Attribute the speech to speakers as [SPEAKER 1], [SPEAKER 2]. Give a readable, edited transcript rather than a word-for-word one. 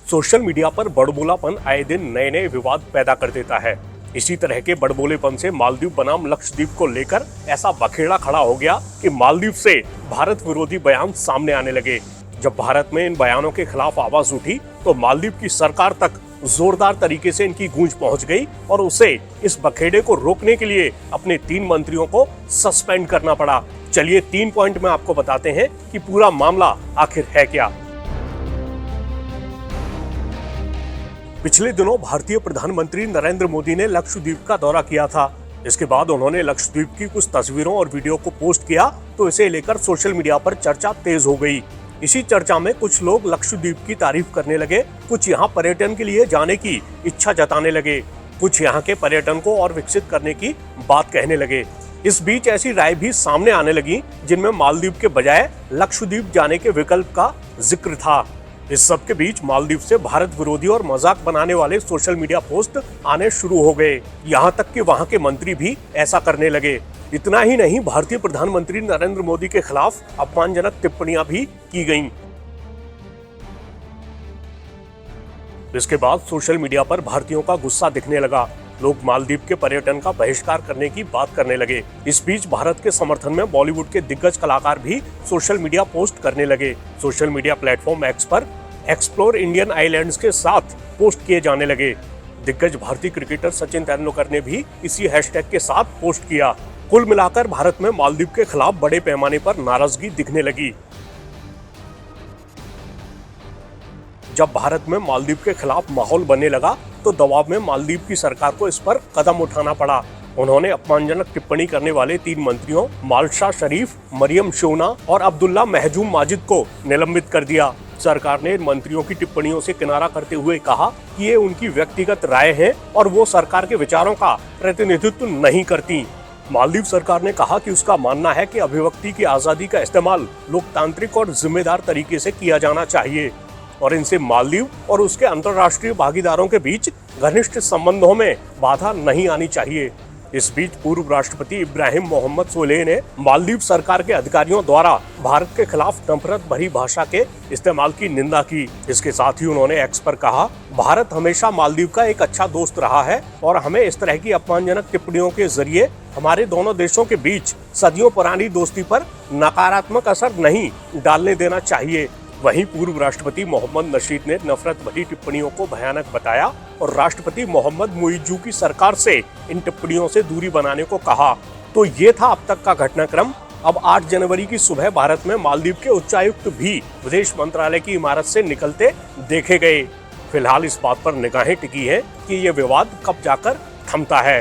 [SPEAKER 1] Social media पर बड़बोलापन आए दिन नए नए विवाद पैदा कर देता है। इसी तरह के बड़बोलेपन से मालदीव बनाम लक्षद्वीप को लेकर ऐसा बखेड़ा खड़ा हो गया कि मालदीव से भारत विरोधी बयान सामने आने लगे। जब भारत में इन बयानों के खिलाफ आवाज उठी तो मालदीव की सरकार तक जोरदार तरीके से इनकी गूंज पहुंच गई और उसे इस बखेड़े को रोकने के लिए अपने 3 मंत्रियों को सस्पेंड करना पड़ा। चलिए 3 पॉइंट में आपको बताते हैं कि पूरा मामला आखिर है क्या। पिछले दिनों भारतीय प्रधानमंत्री नरेंद्र मोदी ने लक्षद्वीप का दौरा किया था। इसके बाद उन्होंने लक्षद्वीप की कुछ तस्वीरों और वीडियो को पोस्ट किया तो इसे लेकर सोशल मीडिया पर चर्चा तेज हो गई। इसी चर्चा में कुछ लोग लक्षद्वीप की तारीफ करने लगे, कुछ यहाँ पर्यटन के लिए जाने की इच्छा जताने लगे, कुछ यहाँ के पर्यटन को और विकसित करने की बात कहने लगे। इस बीच ऐसी राय भी सामने आने लगी जिनमें मालदीव के बजाय लक्षद्वीप जाने के विकल्प का जिक्र था। इस सब के बीच मालदीव से भारत विरोधी और मजाक बनाने वाले सोशल मीडिया पोस्ट आने शुरू हो गए। यहाँ तक कि वहाँ के मंत्री भी ऐसा करने लगे। इतना ही नहीं, भारतीय प्रधानमंत्री नरेंद्र मोदी के खिलाफ अपमानजनक टिप्पणियां भी की गईं। इसके बाद सोशल मीडिया पर भारतीयों का गुस्सा दिखने लगा। लोग मालदीव के पर्यटन का बहिष्कार करने की बात करने लगे। इस बीच भारत के समर्थन में बॉलीवुड के दिग्गज कलाकार भी सोशल मीडिया पोस्ट करने लगे। सोशल मीडिया प्लेटफॉर्म एक्स पर एक्सप्लोर इंडियन आइलैंड्स के साथ पोस्ट किए जाने लगे। दिग्गज भारतीय क्रिकेटर सचिन तेंदुलकर ने भी इसी हैशटैग के साथ पोस्ट किया। कुल मिलाकर भारत में मालदीव के खिलाफ बड़े पैमाने पर नाराजगी दिखने लगी। जब भारत में मालदीव के खिलाफ माहौल बनने लगा तो दबाव में मालदीव की सरकार को इस पर कदम उठाना पड़ा। उन्होंने अपमानजनक टिप्पणी करने वाले 3 मंत्रियों माल्शा शरीफ, मरियम शोना और अब्दुल्ला महजूम माजिद को निलंबित कर दिया। सरकार ने इन मंत्रियों की टिप्पणियों से किनारा करते हुए कहा कि ये उनकी व्यक्तिगत राय है और वो सरकार के विचारों का प्रतिनिधित्व नहीं करती। मालदीव सरकार ने कहा कि उसका मानना है कि अभिव्यक्ति की आजादी का इस्तेमाल लोकतांत्रिक और जिम्मेदार तरीके से किया जाना चाहिए और इनसे मालदीव और उसके अंतर्राष्ट्रीय भागीदारों के बीच घनिष्ठ संबंधों में बाधा नहीं आनी चाहिए। इस बीच पूर्व राष्ट्रपति इब्राहिम मोहम्मद सोलेह ने मालदीव सरकार के अधिकारियों द्वारा भारत के खिलाफ नफरत भरी भाषा के इस्तेमाल की निंदा की। इसके साथ ही उन्होंने एक्स पर कहा, भारत हमेशा मालदीव का एक अच्छा दोस्त रहा है और हमें इस तरह की अपमानजनक टिप्पणियों के जरिए हमारे दोनों देशों के बीच सदियों पुरानी दोस्ती पर नकारात्मक असर नहीं डालने देना चाहिए। वहीं पूर्व राष्ट्रपति मोहम्मद नशीद ने नफरत भरी टिप्पणियों को भयानक बताया और राष्ट्रपति मोहम्मद मुइज्जू की सरकार से इन टिप्पणियों से दूरी बनाने को कहा। तो ये था अब तक का घटनाक्रम। अब 8 जनवरी की सुबह भारत में मालदीव के उच्चायुक्त भी विदेश मंत्रालय की इमारत से निकलते देखे गए। फिलहाल इस बात पर निगाहें टिकी है कि ये विवाद कब जाकर थमता है।